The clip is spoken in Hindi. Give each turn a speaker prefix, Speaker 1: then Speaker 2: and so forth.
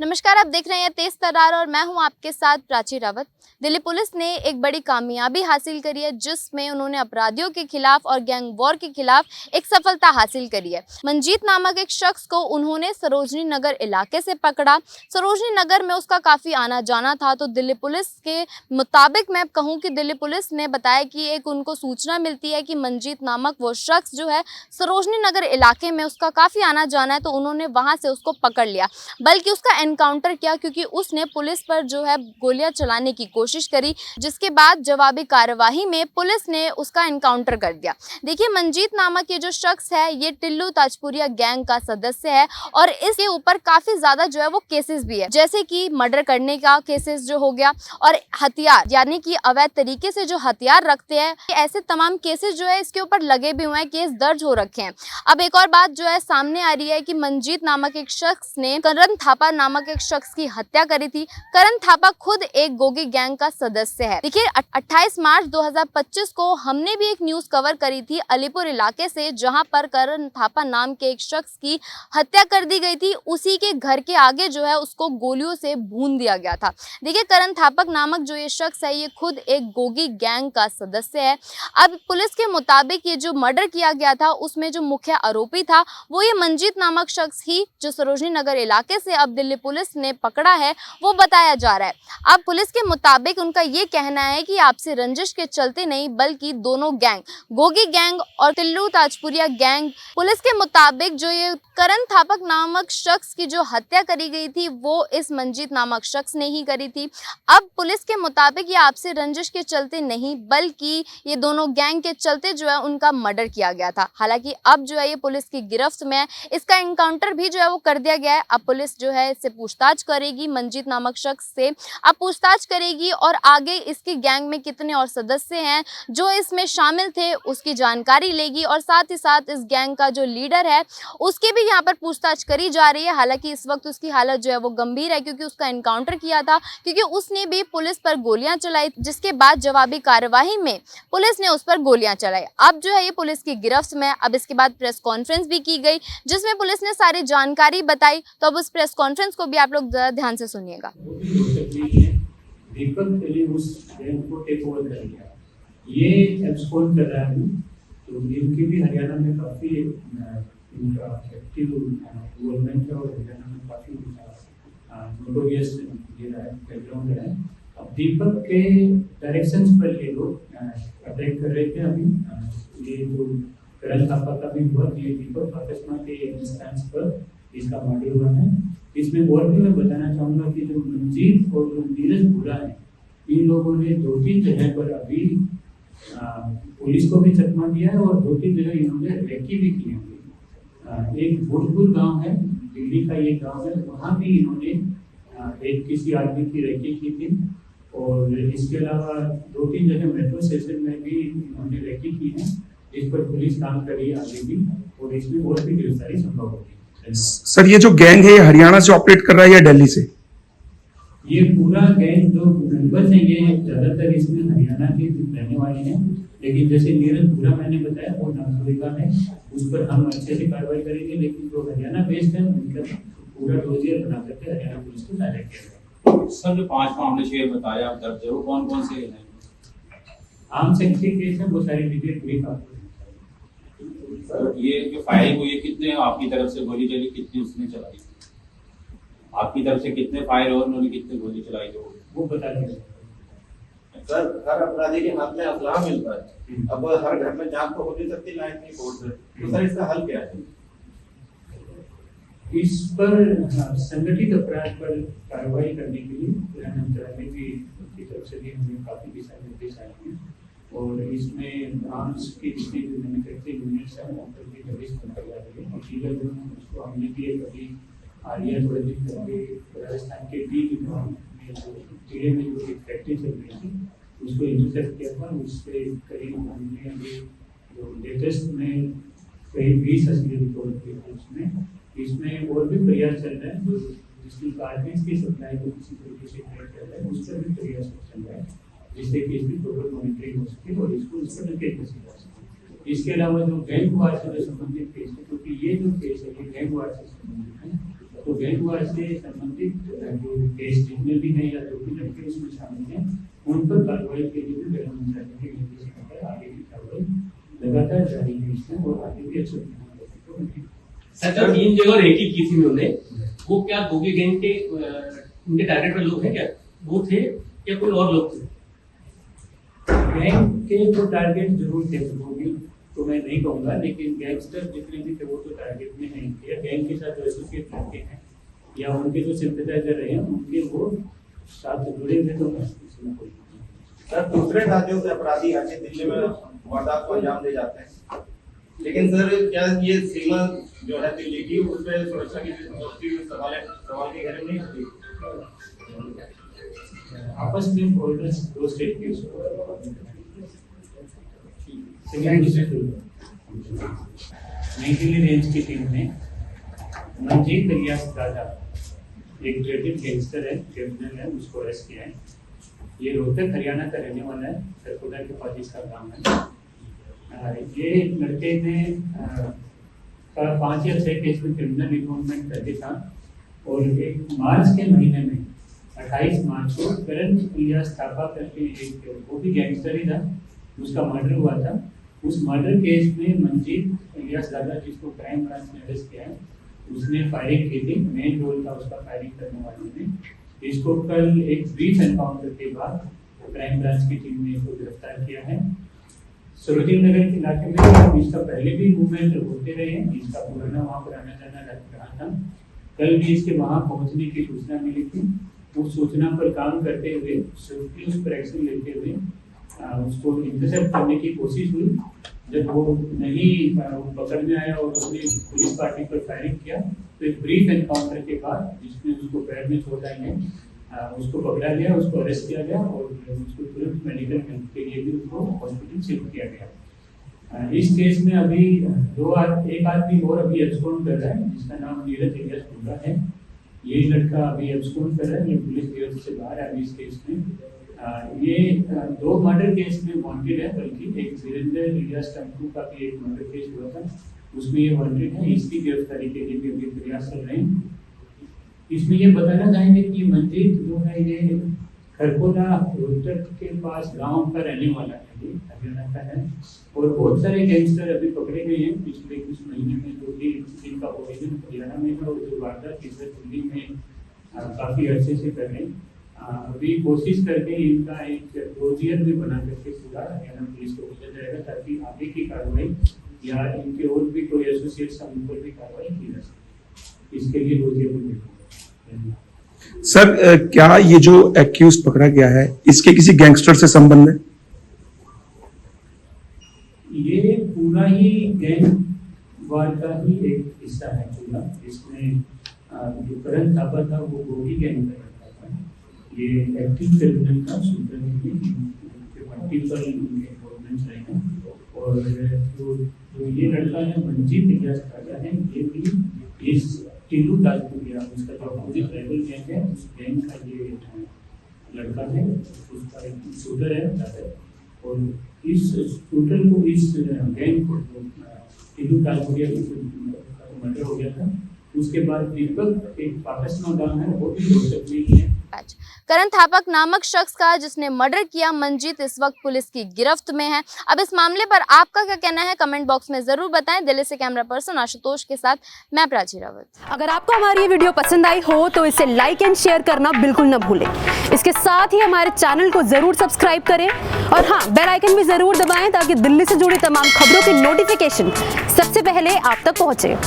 Speaker 1: नमस्कार, आप देख रहे हैं तेज तर्रार और मैं हूं आपके साथ प्राची रावत। दिल्ली पुलिस ने एक बड़ी कामयाबी हासिल करी है जिसमें उन्होंने अपराधियों के खिलाफ और गैंग वॉर के खिलाफ एक सफलता हासिल करी है। मंजीत नामक एक शख्स को उन्होंने सरोजनी नगर इलाके से पकड़ा। सरोजनी नगर में उसका काफ़ी आना जाना था, तो दिल्ली पुलिस के मुताबिक मैं कहूँ कि दिल्ली पुलिस ने बताया कि एक उनको सूचना मिलती है कि मंजीत नामक वो शख्स जो है सरोजनी नगर इलाके में उसका काफ़ी आना जाना है, तो उन्होंने वहाँ से उसको पकड़ लिया। बल्कि उसका एनकाउंटर किया क्योंकि उसने पुलिस पर जो है गोलियां चलाने की कोशिश करी, जिसके बाद जवाबी कार्यवाही में पुलिस ने उसका एनकाउंटर कर दिया। देखिए, मंजीत नामक ये जो शख्स है ये टिल्लू ताजपुरिया गैंग का सदस्य है और इसके ऊपर काफी ज्यादा जो है वो केसेस भी है, जैसे कि मर्डर करने का केसेस जो हो गया और हथियार यानी कि अवैध तरीके से जो हथियार रखते हैं, ऐसे तमाम केसेस जो है इसके ऊपर लगे भी हुए हैं, केस दर्ज हो रखे हैं। अब एक और बात जो है सामने आ रही है कि मंजीत नामक एक शख्स ने करण थापा नामक एक शख्स की हत्या करी थी। करण थापा खुद एक गोगी गैंग का सदस्य है। देखिए, 28 मार्च 2025 को हमने भी एक न्यूज कवर करी थी अलीपुर इलाके से, जहां पर करण थापा नाम के एक शख्स की हत्या कर दी गई थी। उसी के घर के आगे जो है उसको गोलियों से भून दिया गया था। देखिए, करण थापक नामक जो ये शख्स है ये खुद एक गोगी गैंग का सदस्य है। अब पुलिस के मुताबिक ये जो मर्डर किया गया था उसमें जो मुख्य आरोपी था वो ये मंजीत नामक शख्स ही, जो सरोजनी नगर इलाके से अब दिल्ली पुलिस ने पकड़ा है, वो बताया जा रहा है। अब पुलिस के मुताबिक उनका ये कहना है कि आपसी रंजिश के चलते नहीं, बल्कि दोनों गैंग, गोगी गैंग और टिल्लू ताजपुरिया गैंग, पुलिस के मुताबिक जो ये करण थापक नामक शख्स की जो हत्या करी गई थी वो इस मंजीत नामक शख्स ने ही करी थी। अब पुलिस के मुताबिक ये आपसी रंजिश के चलते नहीं, बल्कि ये दोनों गैंग के चलते जो है उनका मर्डर किया गया था। हालांकि अब जो है ये पुलिस की गिरफ्त में है, इसका एनकाउंटर भी जो है वो कर दिया गया है। अब पुलिस जो है इससे पूछताछ करेगी, मंजीत नामक शख्स से अब पूछताछ करेगी और आगे इसकी गैंग में कितने और सदस्य हैं जो इसमें शामिल थे उसकी जानकारी लेगी और साथ ही साथ इस गैंग का जो लीडर है उसकी भी यहाँ पर पूछताछ करी जा रही है। हालांकि इस वक्त उसकी हालत जो है वो गंभीर है क्योंकि उसका एनकाउंटर किया था, क्योंकि उसने भी पुलिस पर गोलियां चलाई, जिसके बाद जवाबी कार्यवाही में पुलिस ने उस पर गोलियां चलाई। अब जो है ये पुलिस की गिरफ्त में। अब इसके बाद प्रेस कॉन्फ्रेंस भी की गई जिसमें पुलिस ने सारी जानकारी बताई, तो अब उस प्रेस कॉन्फ्रेंस को भी आप लोग ध्यान से सुनिएगा।
Speaker 2: दीपक पहले उस बैंक को टेक ओवर कर लिया, ये एब्सकॉन्ड कर रहा है। तो इनकी भी हरियाणा में काफी इनका एक्टिव इन्वॉल्वमेंट है और हरियाणा में काफी नोटोरियस ये रहा है, बैकग्राउंड है। अब दीपक के डायरेक्शंस पर ये लोग अटैक कर रहे थे। अभी ये जो करण थापा का भी हुआ, ये दीपक पाकिस्तान के इंस्टेंस पर इसका मर्डर हुआ है। इसमें और भी मैं बताना चाहूँगा कि जो मंजीत और जो नीरज भूरा है, इन लोगों ने 2-3 जगह पर अभी पुलिस को भी चकमा दिया है और 2-3 जगह इन्होंने रेकी भी की है। एक भोजपुर गांव है, दिल्ली का ये गांव है, वहाँ भी इन्होंने एक किसी आदमी की रेकी की थी और इसके अलावा 2-3 जगह मेट्रो स्टेशन में भी इन्होंने रेकी की है। इस पर पुलिस काम कर रही है आगे भी और इसमें और भी गिरफ्तारी संभव होगी।
Speaker 3: सर, ये जो गैंग है ये हरियाणा से ऑपरेट कर रहा है या दिल्ली से?
Speaker 2: ये पूरा गैंग जो मेंबर्स हैं ये ज्यादातर इसमें हरियाणा के रहने वाले हैं, लेकिन जैसे नीरज पूरा मैंने बताया वो नागरिका है, उस पर हम अच्छे से कार्रवाई करेंगे। लेकिन जो हरियाणा बेस्ड है उनका पूरा डोजियर बना करके हरियाणा पुलिस को डायरेक्ट किया।
Speaker 4: सर, जो 5 मामले शेयर बताया आप दर्ज है वो कौन कौन से हैं?
Speaker 2: आम सेक्सी केस है, वो सारी डिटेल ब्रीफ आपको।
Speaker 4: सर, ये जो फायरिंग हुई है कितने आपकी तरफ से गोली चली, कितनी उसने चलाई? आपकी तरफ से कितने फायर और उन्होंने कितने गोली चलाई
Speaker 2: वो बता देंगे।
Speaker 5: सर, हर अपराधी के हाथ में असलाह मिलता है। अब हर घर में जांच तो हो नहीं सकती लाइन की कोर्ट से, तो सर इसका हल क्या है?
Speaker 2: इस पर संगठित अपराध पर कार्रवाई करने के लिए गृह मंत्रालय की तरफ से भी हमें काफी दिशा निर्देश आए हैं और इसमें आर्म्स की जितनी जो मैन्युफैक्चरिंग यूनिट्स हैं उन पर भी प्रवेश बनाई जा रही है। और लीगल जो उसको हमने भी एक अभी आलिया थोड़े दिन पहले राजस्थान के डी जिले में जो एक फैक्ट्री चल रही थी उसको इंटरसेप्ट किया था। उससे करीब हमने अभी जो लेटेस्ट में करीब 20 असली रिकॉर्ड किए थे। इसमें और भी प्रयास चल रहे हैं, जो जिसकी गारमेंट्स की सप्लाई को किसी तरीके से क्रिएट कर रहा है उस पर भी प्रयास चल रहा है, जिससे कि इसकी टोटल मॉनिटरिंग हो सके और इसको इस पर नकेल कसी जा सके। इसके अलावा जो गैंग वार से जो संबंधित केस है, क्योंकि ये जो केस है ये गैंग वार से संबंधित है, तो गैंग वार से संबंधित जो केस जितने भी हैं या जो भी लड़के इसमें शामिल हैं उन पर कार्रवाई के लिए भी गृह मंत्रालय के निर्देश पर आगे की कार्रवाई लगातार जारी है इसमें और आगे भी अच्छे
Speaker 6: सर जब 3 जगह रेकी की थी उन्होंने, वो क्या गोगी गैंग के उनके टारगेट में लोग हैं क्या, वो थे या कोई और लोग थे?
Speaker 2: गैंग के तो टारगेट जरूर थे होगी तो मैं नहीं कहूँगा, लेकिन गैंगस्टर जितने भी थे वो तो टारगेट में हैं या गैंग के साथ जो एसोसिएट लड़के हैं या उनके जो सिंपैथाइजर रहे हैं उनके वो साथ जुड़े हुए तो इसमें कोई
Speaker 5: सर दूसरे राज्यों से अपराधी आके दिल्ली में वारदात को अंजाम दे जाते हैं, लेकिन सर क्या ये सीमा जो है दिल्ली की उस पर सुरक्षा की सवाल की घेरे नहीं होती?
Speaker 2: आपस में बॉर्डर्स दो स्टेट के नई दिल्ली रेंज की टीम ने मंजीत इलियास दादा एक ट्रेडिड गैंगस्टर है, क्रिमिनल है, उसको अरेस्ट किया है। ये रोहतक हरियाणा का रहने वाला है, सरकोदा के पास इसका काम है। ये लड़के ने 5 या 6 केस में क्रिमिनल इन्वॉल्वमेंट करके था और एक मार्च के महीने में 28 मार्च को करण इलियास थापा करके एक वो भी गैंगस्टर ही था, उसका मर्डर हुआ था। उस मर्डर केस में मंजीत इलियास दादा जिसको क्राइम ब्रांच ने अरेस्ट किया है उसने फायरिंग की थी, मेन रोल था उसका फायरिंग करने वाले ने। इसको कल एक ब्रीफ एनकाउंटर के बाद क्राइम ब्रांच की टीम ने इसको गिरफ्तार किया है। सरोजिनी नगर के इलाके में इसका पहले भी मूवमेंट होते रहे हैं, इसका पुराना वहाँ पर आना जाना रहा था। कल भी इसके वहाँ पहुँचने की सूचना मिली थी, उस सूचना पर काम करते हुए स्विफ्टली उस पर एक्शन लेते हुए उसको इंटरसेप्ट करने की कोशिश हुई। जब वो नहीं पकड़ में आया और उसने पुलिस पार्टी पर फायरिंग किया तो एक ब्रीफ एनकाउंटर के बाद जिसमें उसको पैर में चोट आई है उसको पकड़ा गया, उसको अरेस्ट किया गया और उसको तुरंत मेडिकल हेल्प के लिए भी उसको हॉस्पिटल शिफ्ट किया गया। इस केस में अभी एक आदमी और अभी एब्सकॉन्ड कर रहा है जिसका नाम नीरज इलियास पुरा है। ये लड़का अभी एब्सकॉन्ड कर रहा है, ये पुलिस गिरफ्त से बाहर है अभी इस केस में। ये 2 मर्डर केस में वांटेड है, बल्कि एक वीरेंद्र इलियास टंकू का भी एक मर्डर केस हुआ था उसमें ये वांटेड है। इसकी गिरफ्तारी के लिए भी अभी प्रयास चल रहे हैं। इसमें ये बताना चाहेंगे कि मंजीत जो है ये खरकोला रोहतक के पास गांव का रहने वाला है, ये हरियाणा का है और बहुत सारे गैंगस्टर अभी पकड़े गए हैं पिछले कुछ महीने में जो भी जिनका ओरिजिन हरियाणा में है और जो वारदात इधर दिल्ली में काफी अर्से से कर रहे हैं। अभी कोशिश करके इनका एक रोजियर भी बना करके पूरा हरियाणा पुलिस को भेजा जाएगा ताकि आगे की कार्रवाई या इनके और भी कोई एसोसिएट्स उन पर भी कार्रवाई की जा सके, इसके लिए रोजियर भी भेजा।
Speaker 3: सर क्या ये जो एक्यूज पकड़ा गया है इसके किसी गैंगस्टर से संबंध है?
Speaker 2: ये पूरा ही गैंग वार का ही एक हिस्सा है पूरा। इसमें जो करण थापा था वो गोगी गैंग का था, ये एक्टिव क्रिमिनल का सूत्र मल्टीपल इन्वॉल्वमेंट्स रहे हैं। और जो ये लड़का है मंजीत इलियास दादा है, ये भी इस टिल्लू ताजपुरिया उसका जो अपोजिट राइवल गैंग है उस गैंग का ये लड़का है, उसका एक शूटर है दादा। और इस शूटर को इस गैंग को टिल्लू ताजपुरिया का मर्डर हो गया था। उसके बाद दीपक एक पाकिस्तान गांव है वो भी रोहतक में ही है।
Speaker 1: करण थापक नामक शख्स का जिसने मर्डर किया मंजीत इस वक्त पुलिस की गिरफ्त में है। अब इस मामले पर आपका क्या कहना है कमेंट बॉक्स में जरूर बताएं। दिल्ली से कैमरा पर्सन आशुतोष के साथ मैं प्राची रावत।
Speaker 7: अगर आपको हमारी ये वीडियो पसंद आई हो तो इसे लाइक एंड शेयर करना बिल्कुल न भूलें। इसके साथ ही हमारे चैनल को जरूर सब्सक्राइब करें और हाँ, बेल आइकन भी जरूर दबाएं ताकि दिल्ली से जुड़ी तमाम खबरों की नोटिफिकेशन सबसे पहले आप तक पहुंचे।